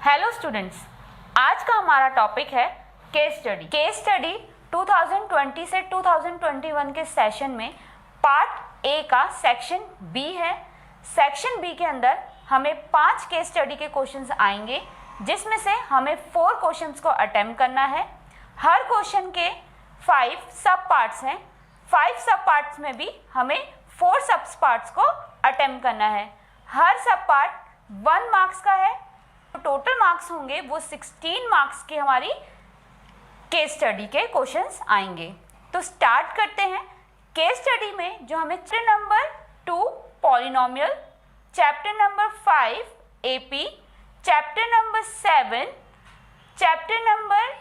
Hello students, आज का हमारा टॉपिक है केस स्टडी। केस स्टडी 2020 से 2021 के सेशन में पार्ट ए का सेक्शन बी है। सेक्शन बी के अंदर हमें 5 केस स्टडी के क्वेश्चंस आएंगे, जिसमें से हमें 4 क्वेश्चंस को अटेम्प्ट करना है। हर क्वेश्चन के 5 सब पार्ट्स हैं। 5 सब पार्ट्स में भी हमें 4 सब पार्ट्स को अटेम्प्ट करना है। हर सब पार्ट 1 मार्क्स का है। तो टोटल मार्क्स होंगे वो 16 मार्क्स की हमारी केस स्टडी के क्वेश्चंस आएंगे। तो स्टार्ट करते हैं। केस स्टडी में जो हमें chapter number 2 polynomial, chapter number 5 AP, chapter number 7, chapter number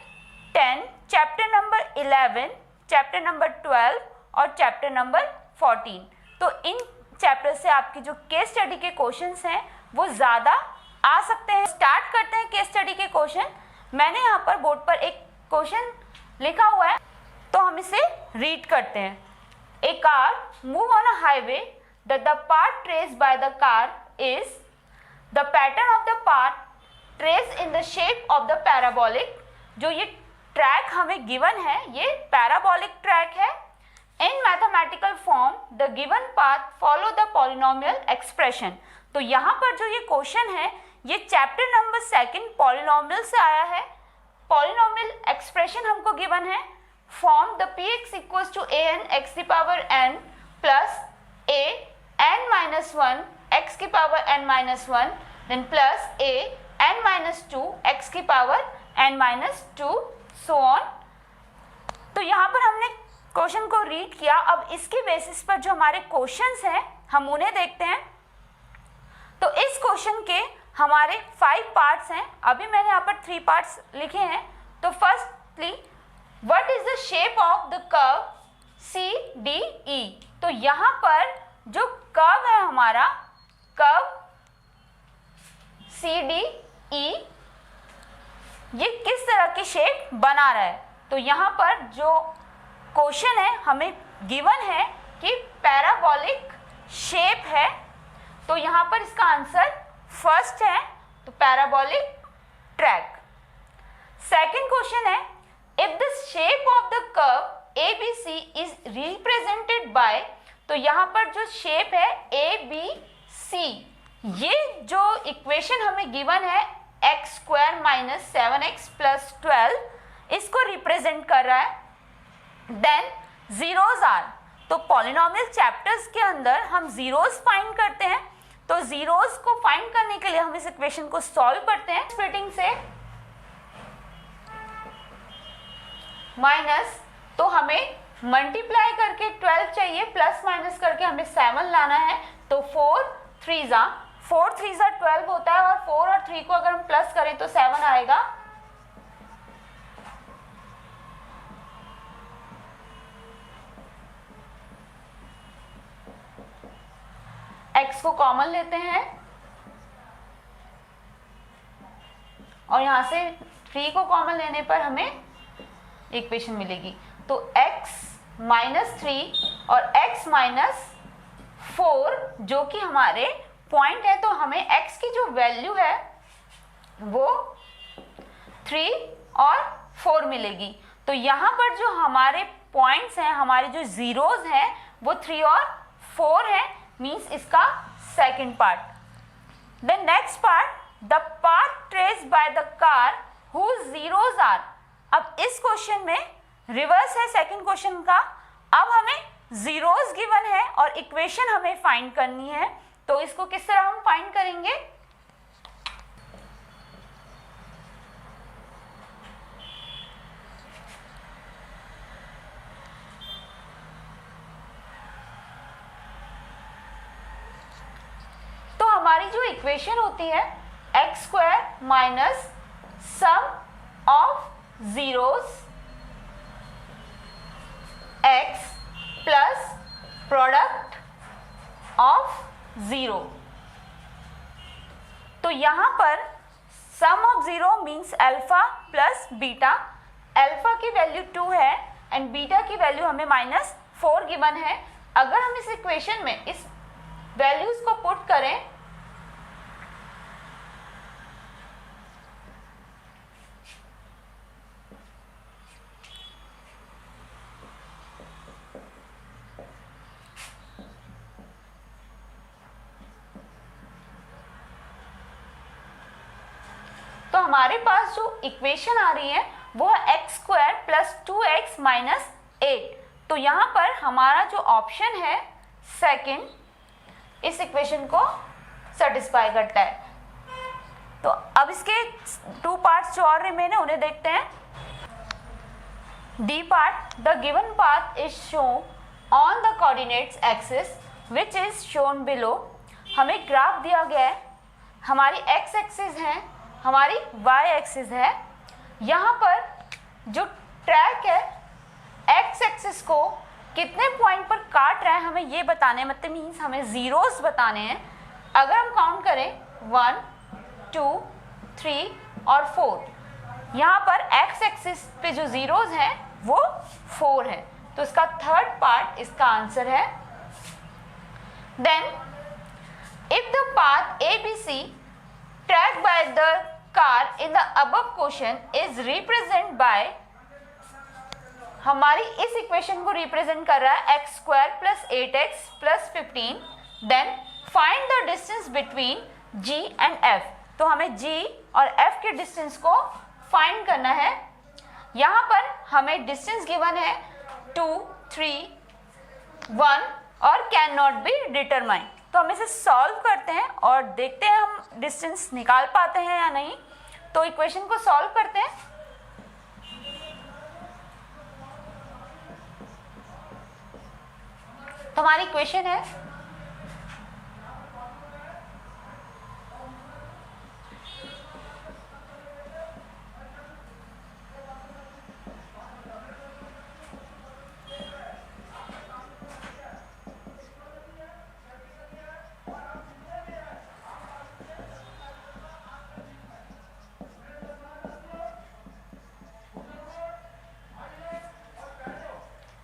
10, chapter number 11, chapter number 12 और चैप्टर नंबर 14। तो इन चैप्टर से आपकी जो केस स्टडी के क्वेश्चंस हैं वो ज़्यादा आ सकते हैं। स्टार्ट करते हैं केस स्टडी के क्वेश्चन। मैंने यहाँ पर बोर्ड पर एक क्वेश्चन लिखा हुआ है, तो हम इसे रीड करते हैं। A car move on a highway the path traced by the car is the pattern of the path traced in the shape of the parabolic. जो ये ट्रैक हमें गिवन है ये पैराबोलिक ट्रैक है। इन mathematical form the given path follow the polynomial expression. तो यहाँ पर जो ये क्वेश्चन है ये चैप्टर नंबर 2 पॉलिनोमियल से आया है। पॉलिनोमियल एक्सप्रेशन हमको गिवन है, form the P X equals to A N X की power N plus A N minus 1 X की power N minus 1 then plus A N minus 2 X की power N minus 2 so on. तो यहाँ पर हमने question को read किया। अब इसके बेसिस पर जो हमारे क्वेश्चंस हैं हम उन्हें देखते हैं। तो इस क्वेश्चन के हमारे 5 पार्ट्स हैं। अभी मैंने यहाँ पर 3 पार्ट्स लिखे हैं। तो firstly what is the shape of the curve C D E. तो यहाँ पर जो कर्व है हमारा कर्व सी डी ई ये किस तरह की शेप बना रहा है। तो यहाँ पर जो क्वेश्चन है हमें गिवन है कि पैराबोलिक शेप है। तो यहाँ पर इसका आंसर फर्स्ट है, तो पैराबोलिक ट्रैक। सेकंड क्वेश्चन है if the shape of the curve A B C is represented by. तो यहाँ पर जो शेप है ए बी सी, ये जो इक्वेशन हमें गिवन है X square minus 7x plus 12, इसको रिप्रेजेंट कर रहा है। Then zeros are. तो पॉलिनोमियल चैप्टर्स के अंदर हम जीरोज फाइंड करते हैं। तो जीरोज को फाइंड करने के लिए हम इस इक्वेशन को सॉल्व करते हैं स्प्लिटिंग से। माइनस, तो हमें मल्टीप्लाई करके 12 चाहिए, प्लस माइनस करके हमें 7 लाना है। तो 4 3 12 होता है, और 4 और 3 को अगर हम प्लस करें तो 7 आएगा। x को कॉमन लेते हैं और यहां से 3 को कॉमन लेने पर हमें इक्वेशन मिलेगी। तो x माइनस 3 और x माइनस 4 जो कि हमारे पॉइंट है, तो हमें x की जो वैल्यू है वो 3 और 4 मिलेगी। तो यहाँ पर जो हमारे पॉइंट्स हैं, हमारे जो जीरोज हैं वो 3 और 4 है, मीन्स इसका second part. The next part the path traced by the car whose zeros are. अब इस क्वेश्चन में रिवर्स है सेकेंड क्वेश्चन का। अब हमें जीरोज गिवन है और इक्वेशन हमें फाइंड करनी है। तो इसको किस तरह हम फाइंड करेंगे। हमारी जो इक्वेशन होती है X square minus sum of zeros X plus product of zero. तो यहां पर sum of zero means alpha plus beta. Alpha की वैल्यू 2 है एंड बीटा की वैल्यू हमें -4 गिवन है। अगर हम इस इक्वेशन में इस वैल्यूज को पुट करें हमारे पास जो इक्वेशन आ रही है वो है x² प्लस 2x माइनस 8। तो यहाँ पर हमारा जो ऑप्शन है सेकंड इस इक्वेशन को सेटिस्फाई करता है। तो अब इसके 2 पार्ट्स जो और रिमेन है उन्हें देखते हैं। D part, the given path is shown on the coordinates axis which is shown below। हमें ग्राफ दिया गया है, हमारी x एक्सिस है, हमारी y एक्सिस है। यहाँ पर जो ट्रैक है x एक्सिस को कितने पॉइंट पर काट रहा है हमें ये बताने, मतलब मीन्स हमें जीरोस बताने हैं। अगर हम काउंट करें 1 2 3 और 4, यहाँ पर x एक्सिस पे जो जीरोस हैं वो 4 है, तो इसका थर्ड पार्ट इसका आंसर है। Then if the path ABC tracked by the car in the above question is represented by, हमारी इस इक्वेशन को रिप्रेजेंट कर रहा है x² plus 8x plus 15। Then find the distance between G and F। तो हमें G और F के डिस्टेंस को फाइंड करना है। यहाँ पर हमें डिस्टेंस गिवन है 2 3 1 और कैन नॉट बी डिटरमाइन। तो हम इसे सॉल्व करते हैं और देखते हैं हम डिस्टेंस निकाल पाते हैं या नहीं। तो इक्वेशन को सॉल्व करते हैं। तो हमारी इक्वेशन है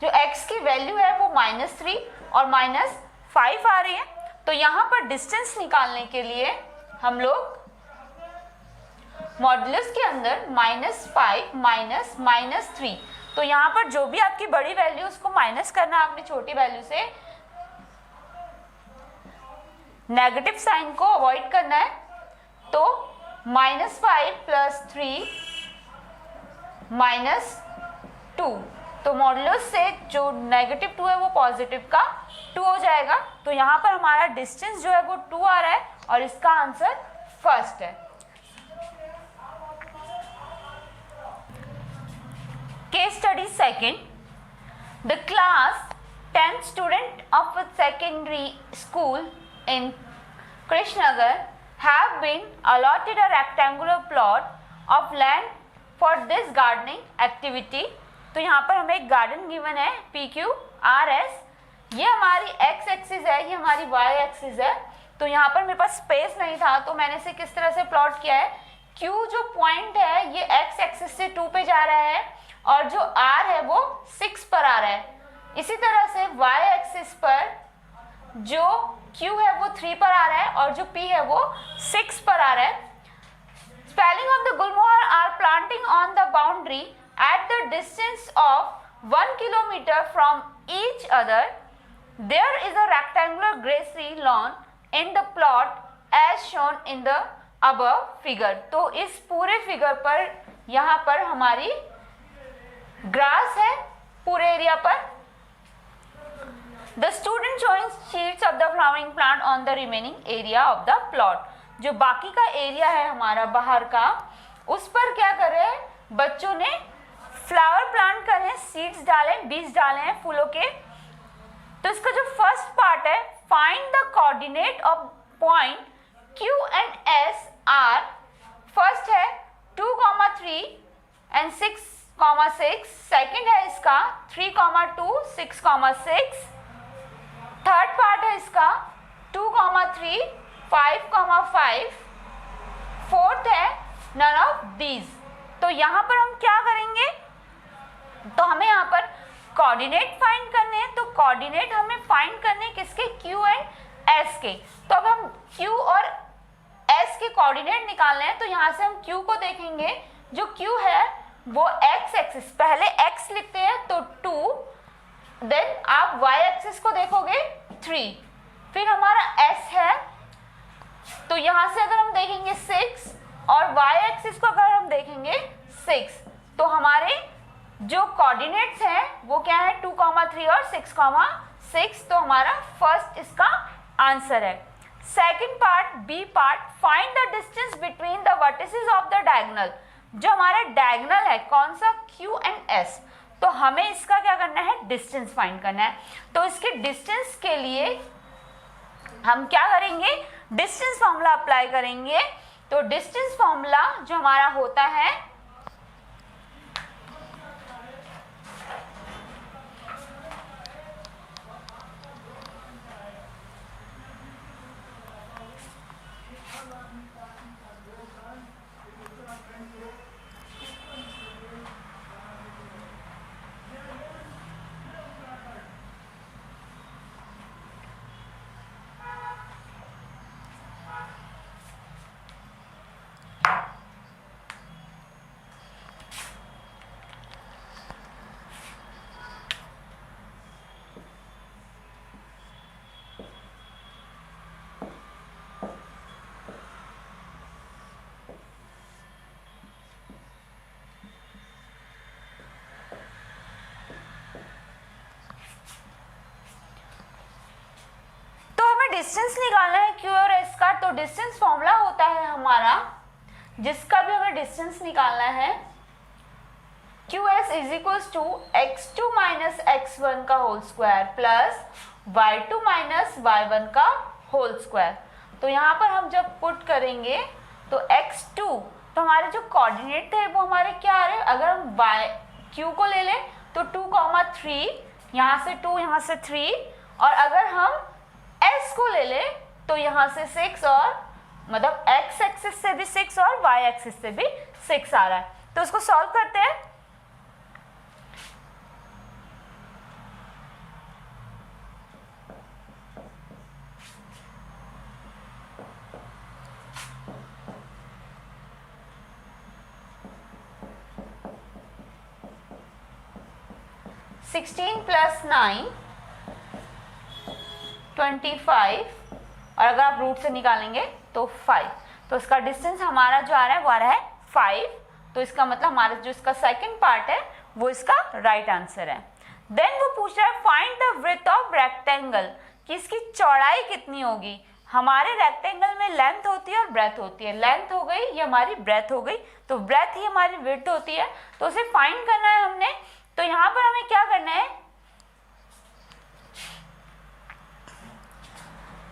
जो x की वैल्यू है वो -3 और -5 आ रही है। तो यहाँ पर डिस्टेंस निकालने के लिए हम लोग मॉड्यूलस के अंदर -5 माइनस -3, तो यहाँ पर जो भी आपकी बड़ी वैल्यू उसको माइनस करना आपने छोटी वैल्यू से, नेगेटिव साइन को अवॉइड करना है। तो -5 प्लस 3 -2, तो मॉडुलस से जो -2 है वो पॉजिटिव का 2 हो जाएगा। तो यहाँ पर हमारा डिस्टेंस जो है वो 2 आ रहा है और इसका आंसर फर्स्ट है। Case study second, the class 10 student of a secondary school in Krishnanagar have been allotted a rectangular plot of land for this gardening activity। तो यहाँ पर हमें एक गार्डन गिवन है PQRS, ये हमारी x एक्सिस है, ये हमारी y एक्सिस है। तो यहाँ पर मेरे पास स्पेस नहीं था तो मैंने इसे किस तरह से प्लॉट किया है, Q जो पॉइंट है ये x एक्सिस से 2 पे जा रहा है और जो R है वो 6 पर आ रहा है। इसी तरह से y एक्सिस पर जो Q है वो 3 पर आ रहा है और जो P है वो 6 पर आ रहा है। Spelling of the Gulmohar are planting on the boundary at the distance of 1 kilometer from each other. There is a rectangular grassy lawn in the plot as shown in the above figure। तो इस पूरे figure पर यहाँ पर हमारी grass है पूरे area पर। The student showing sheets of the flowering plant on the remaining area of the plot। जो बाकी का एरिया है हमारा बाहर का, उस पर क्या कर रहे हैं बच्चों ने फ्लावर प्लांट कर रहे हैं, सीड्स डाले, बीज डाले हैं फूलों के। तो इसका जो फर्स्ट पार्ट है, find the coordinate of point Q and S are, first है 2, 3 एंड 6, सेकेंड है इसका 3, 2, 6, 6, थर्ड पार्ट है इसका 2, 3, 5, 5, फोर्थ है नन ऑफ दीज। तो यहाँ पर हम क्या करेंगे, तो हमें यहाँ पर कोऑर्डिनेट फाइंड करने हैं। तो कोऑर्डिनेट हमें फाइंड करने किसके, Q एंड S के। तो अब हम Q और S के कोऑर्डिनेट निकालने हैं। तो यहाँ से हम Q को देखेंगे, जो Q है वो x एक्सिस, पहले x लिखते हैं तो 2, देन आप y एक्सिस को देखोगे 3, फिर हमारा S है। तो यहाँ से अगर हम देखेंगे 6 और वाई एक्सिस को अगर हम देखेंगे 6, तो हमारे जो कोऑर्डिनेट्स हैं वो क्या है 2, 3 और 6, 6, तो हमारा फर्स्ट इसका आंसर है। Second part, B part, find the distance between the vertices of the diagonal. जो हमारा डायगोनल है कौन सा, Q एंड S, तो हमें इसका क्या करना है, डिस्टेंस फाइंड करना है। तो इसके डिस्टेंस के लिए हम क्या करेंगे, डिस्टेंस फॉर्मूला अप्लाई करेंगे। तो डिस्टेंस फॉर्मूला जो हमारा होता है डिस्टेंस निकालना है Q और S का, तो डिस्टेंस फॉर्मूला होता है हमारा, जिसका भी हमें डिस्टेंस निकालना है QS is equals to x2 minus x1 का whole square plus y2 minus y1 का होल स्क्वायर। तो यहाँ पर हम जब पुट करेंगे तो x2, तो हमारे जो कोऑर्डिनेट थे वो हमारे क्या आ रहे हैं, अगर हम Q को ले लें तो 2, 3, यहाँ से 2, यहाँ से 3, और अगर हम S को ले ले तो यहाँ से 6, और मतलब x एक्सिस से भी 6 और y एक्सिस से भी 6 आ रहा है। तो इसको सॉल्व करते हैं। सिक्सटीन प्लस 9 25, और अगर आप रूट से निकालेंगे तो 5, तो इसका डिस्टेंस हमारा जो आ रहा है वो आ रहा है 5। तो इसका मतलब हमारा जो इसका सेकंड पार्ट है वो इसका राइट आंसर है। देन वो पूछ रहा है find the width of rectangle, कि इसकी चौड़ाई कितनी होगी। हमारे रेक्टेंगल में लेंथ होती है और ब्रेथ होती है, लेंथ हो गई ये हमारी ब्रेथ हो गई, तो ब्रेथ ही हमारी विड्थ होती है, तो उसे फाइंड करना है हमने। तो यहाँ पर हमें क्या करना है,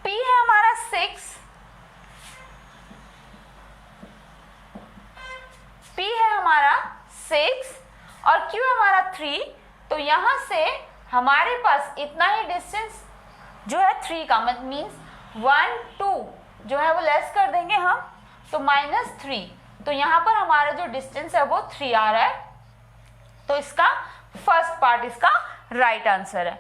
P है हमारा 6, P है हमारा 6 और Q है हमारा 3, तो यहां से हमारे पास इतना ही डिस्टेंस जो है 3 का, मतलब मीन्स 1, 2 जो है वो लेस कर देंगे हम, तो -3, तो यहाँ पर हमारा जो डिस्टेंस है वो 3 आ रहा है। तो इसका फर्स्ट पार्ट इसका राइट आंसर है।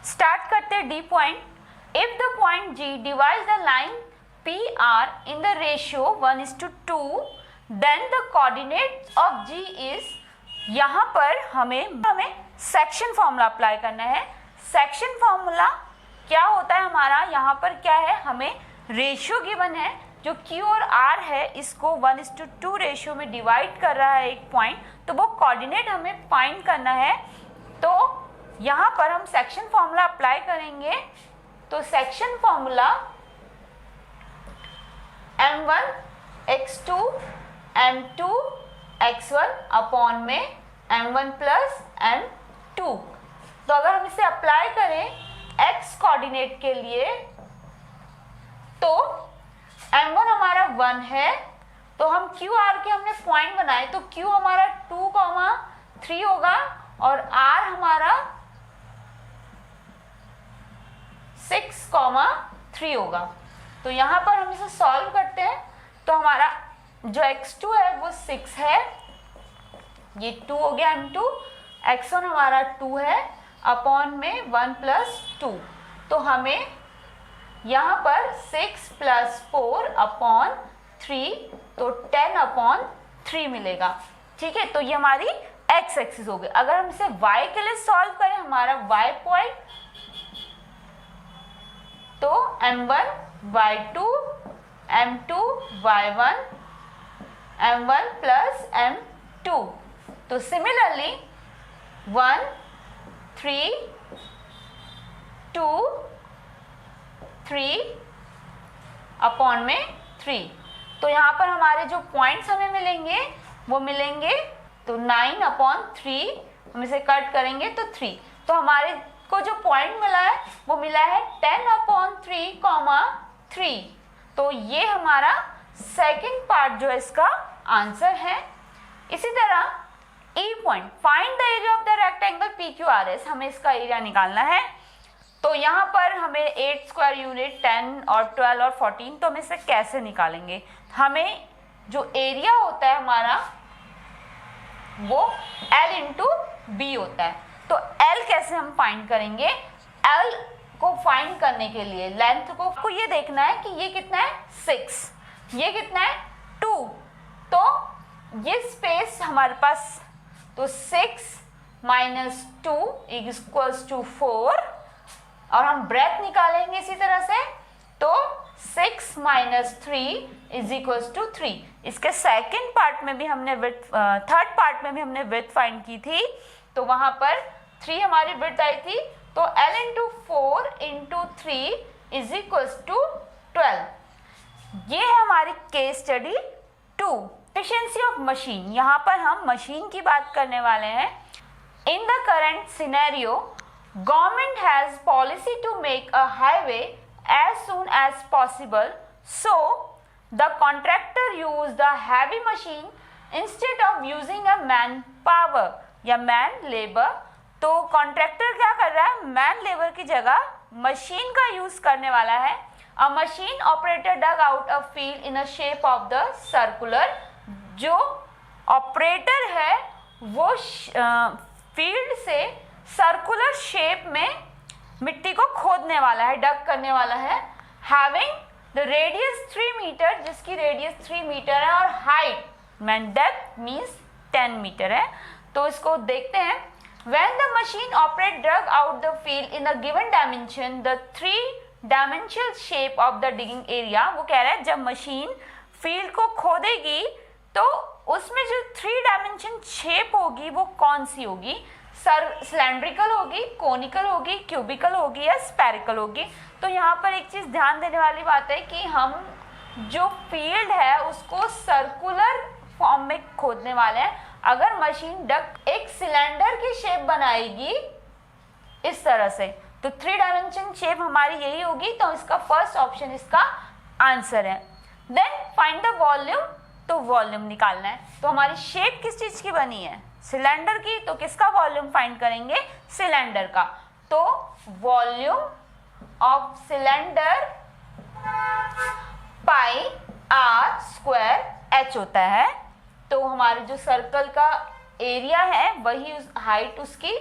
स्टार्ट करते हैं D point. If the point G divides the line PR in the ratio 1:2, then the coordinates of G is, यहाँ पर हमें सेक्शन फॉर्मूला अप्लाई करना है। सेक्शन फॉर्मूला क्या होता है हमारा, यहाँ पर क्या है, हमें रेशियो गिवन है, जो Q और R है इसको 1:2 रेशियो में डिवाइड कर रहा है एक पॉइंट, तो वो कोऑर्डिनेट हमें फाइंड करना है। तो यहाँ पर हम सेक्शन फॉर्मूला अप्लाई करेंगे। तो section formula m1 x2 m2 x1 upon में m1 प्लस m2। तो अगर हम इसे अप्लाई करें x कोऑर्डिनेट के लिए तो m1 हमारा 1 है, तो हम QR के हमने पॉइंट बनाए, तो Q हमारा 2, 3 होगा और R हमारा 6, 3 होगा। तो यहाँ पर हम इसे सॉल्व करते हैं, तो हमारा जो x2 है वो 6 है, ये 2 हो गया m2, x1 हमारा 2 है अपॉन में 1 प्लस 2, तो हमें यहाँ पर 6 प्लस 4 अपॉन 3, तो 10 अपॉन 3 मिलेगा। ठीक है, तो ये हमारी x एक्सिस हो गई। अगर हम इसे y के लिए सॉल्व करें, हमारा y पॉइंट, तो m1 y2 m2 y1 m1 plus m2। तो सिमिलरली 1 3 2 3 अपॉन में 3। तो यहाँ पर हमारे जो पॉइंट्स हमें मिलेंगे वो मिलेंगे, तो 9 अपॉन 3 हम इसे कट करेंगे तो 3। तो हमारे को जो पॉइंट मिला है वो मिला है 10 अपॉन 3, 3। तो ये हमारा सेकंड पार्ट जो है इसका आंसर है। इसी तरह ई point, find the area of the rectangle PQRS, हमें इसका एरिया निकालना है। तो यहाँ पर हमें 8 स्क्वायर यूनिट, 10 और 12 और 14, तो हम इसे कैसे निकालेंगे? हमें जो एरिया होता है हमारा वो L इंटू बी होता है। तो L कैसे हम फाइंड करेंगे? L को फाइंड करने के लिए लेंथ को ये देखना है कि ये कितना है 6, ये कितना है 2। तो ये स्पेस हमारे पास, तो 6 माइनस 2 इक्वल्स टू 4, और हम ब्रेथ निकालेंगे इसी तरह से, तो 6 माइनस 3 इज इक्वल्स टू 3। इसके सेकेंड पार्ट में भी हमने विड्थ, थर्ड पार्ट में भी हमने विड्थ फाइंड की थी, तो वहां पर 3 हमारी विड्थ आई थी। तो L into 4 into 3 is equals to 12। ये है हमारी case study 2, efficiency of machine. यहाँ पर हम मशीन की बात करने वाले हैं। In the current scenario, government has policy to make a highway as soon as possible, so the contractor use the heavy machine instead of using a man power या man labor। तो contractor क्या कर रहा है? Man labour की जगह machine का use करने वाला है। A machine operator dug out a field in a shape of the circular. जो ऑपरेटर है वो फील्ड से सर्कुलर शेप में मिट्टी को खोदने वाला है, डग करने वाला है। हैविंग द रेडियस 3 मीटर, जिसकी रेडियस 3 मीटर है, और height man depth means 10 metre है। तो इसको देखते हैं। When the machine operator dug out the field in a given dimension, the 3-dimensional shape of the digging area, वो कह रहा है जब मशीन फील्ड को खोदेगी तो उसमें जो 3 डायमेंशन शेप होगी वो कौन सी होगी? सिलेंड्रिकल होगी, कोनिकल होगी, क्यूबिकल होगी या स्फेरिकल होगी? तो यहाँ पर एक चीज ध्यान देने वाली बात है कि हम जो फील्ड है उसको सर्कुलर फॉर्म में खोदने वाले हैं। अगर मशीन डग एक सिलेंडर की शेप बनाएगी इस तरह से, तो 3 डायमेंशन शेप हमारी यही होगी। तो इसका फर्स्ट ऑप्शन इसका आंसर है। देन फाइंड द वॉल्यूम, तो वॉल्यूम निकालना है। तो हमारी शेप किस चीज की बनी है? सिलेंडर की। तो किसका वॉल्यूम फाइंड करेंगे? सिलेंडर का। तो volume of cylinder pi r square h होता है। तो हमारे जो सर्कल का एरिया है वही हाइट उसकी,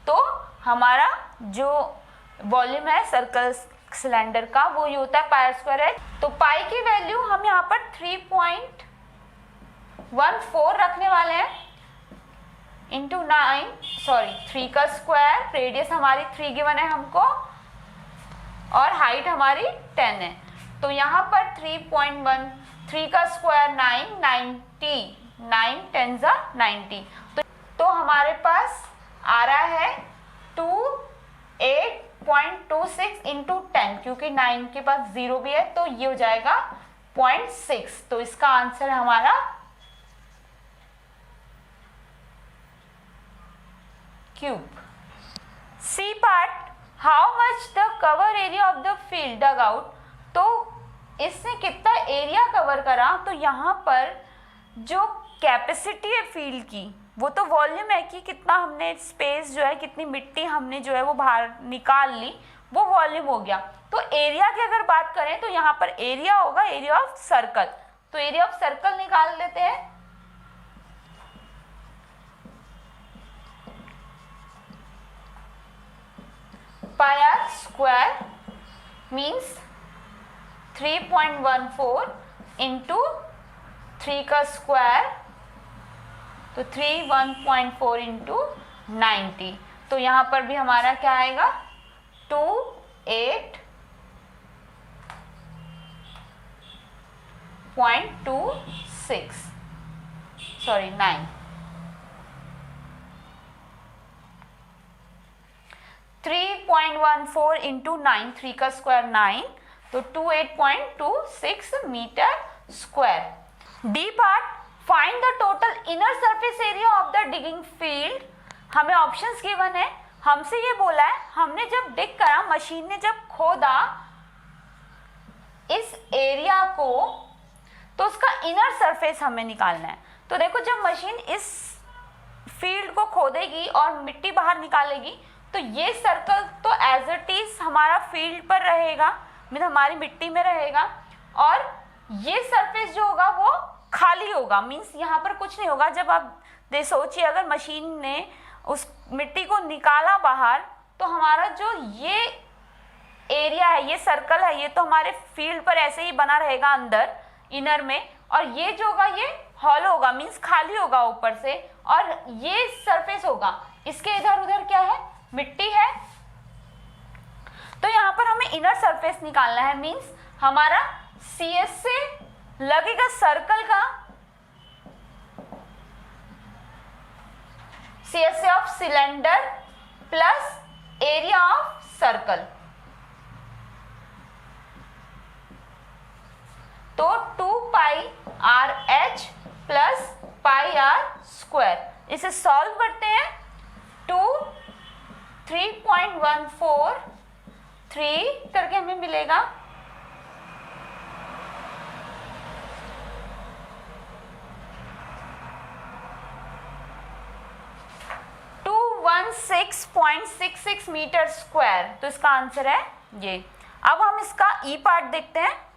तो हमारा जो वॉल्यूम है सर्कल सिलेंडर का वो ये होता है पाई आर स्क्वायर एच। तो पाई की वैल्यू हम यहाँ पर 3.14 रखने वाले हैं इंटू 3 का स्क्वायर। रेडियस हमारी 3 गिवन है हमको और हाइट हमारी 10 है। तो यहाँ पर 3 का स्क्वायर 90, 9 10 जा 90। तो हमारे पास आ रहा है 8.26 इंटू 10, क्योंकि 9 के पास 0 भी है तो ये हो जाएगा 0.6। तो इसका आंसर है हमारा cube. C part, how much the cover area of the field dug out. तो इसने कितना एरिया कवर करा? तो यहाँ पर जो कैपेसिटी है फील्ड की वो तो वॉल्यूम है कि कितना हमने स्पेस जो है, कितनी मिट्टी हमने जो है वो बाहर निकाल ली, वो वॉल्यूम हो गया। तो एरिया की अगर बात करें तो यहाँ पर एरिया होगा एरिया ऑफ सर्कल। तो एरिया ऑफ सर्कल निकाल लेते हैं। पाई आर स्क्वायर मीन्स 3.14 इंटू 3 का स्क्वायर, तो 1.4 इंटू 90। तो यहाँ पर भी हमारा क्या आएगा 28.26। सॉरी 9, 3.14 इंटू 9, 3 का स्क्वायर 9, तो 28.26 metre square. D part, find the total inner surface area of the digging field. हमें ऑप्शंस गिवन है, हमसे ये बोला है, हमने जब डिग करा, मशीन ने जब खोदा इस एरिया को, तो उसका इनर सरफेस हमें निकालना है। तो देखो, जब मशीन इस फील्ड को खोदेगी और मिट्टी बाहर निकालेगी, तो ये सर्कल तो एज इट इज हमारा फील्ड पर रहेगा, मतलब हमारी मिट्टी में रहेगा, और ये सरफेस जो होगा वो खाली होगा, मीन्स यहाँ पर कुछ नहीं होगा। जब आप सोचिए, अगर मशीन ने उस मिट्टी को निकाला बाहर, तो हमारा जो ये एरिया है, ये सर्कल है, ये तो हमारे फील्ड पर ऐसे ही बना रहेगा अंदर इनर में, और ये जो होगा ये हॉलो होगा, मीन्स खाली होगा ऊपर से, और ये सरफेस होगा, इसके इधर उधर क्या है, मिट्टी है। तो यहाँ पर हमें इनर सरफेस निकालना है, मीन्स हमारा CS से लगेगा सर्कल का, CS of cylinder plus area of circle, तो 2 पाई RH plus pi R square. इसे सॉल्व करते हैं, 3.143 करके हमें मिलेगा 216.66 मीटर स्क्वायर। तो इसका आंसर है ये। अब हम इसका ई पार्ट देखते हैं।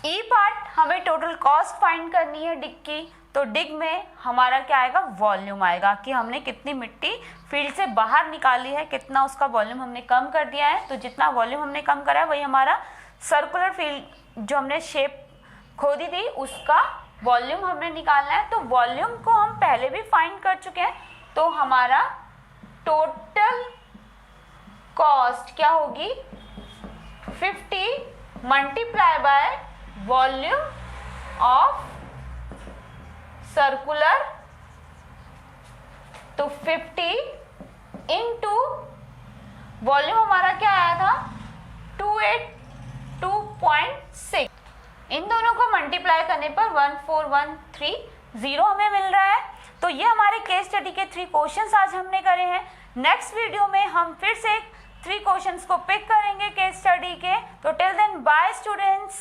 ई पार्ट, हमें टोटल कॉस्ट फाइंड करनी है डिग की। तो डिग में हमारा क्या आएगा, वॉल्यूम आएगा, कि हमने कितनी मिट्टी फील्ड से बाहर निकाली है, कितना उसका वॉल्यूम हमने कम कर दिया है। तो जितना वॉल्यूम हमने कम करा है वही हमारा सर्कुलर फील्ड जो हमने शेप खोदी थी उसका वॉल्यूम हमने निकालना है। तो वॉल्यूम को हम पहले भी फाइंड कर चुके हैं। तो हमारा टोटल कॉस्ट क्या होगी, 50 multiply by volume of circular, तो 50 इंटू वॉल्यूम हमारा क्या आया था 282.6, इन दोनों को मल्टीप्लाई करने पर 14130 हमें मिल रहा है। तो ये हमारे केस स्टडी के 3 क्वेश्चंस आज हमने करे हैं। नेक्स्ट वीडियो में हम फिर से 3 क्वेश्चंस को पिक करेंगे केस स्टडी के। तो टिल देन बाय स्टूडेंट्स।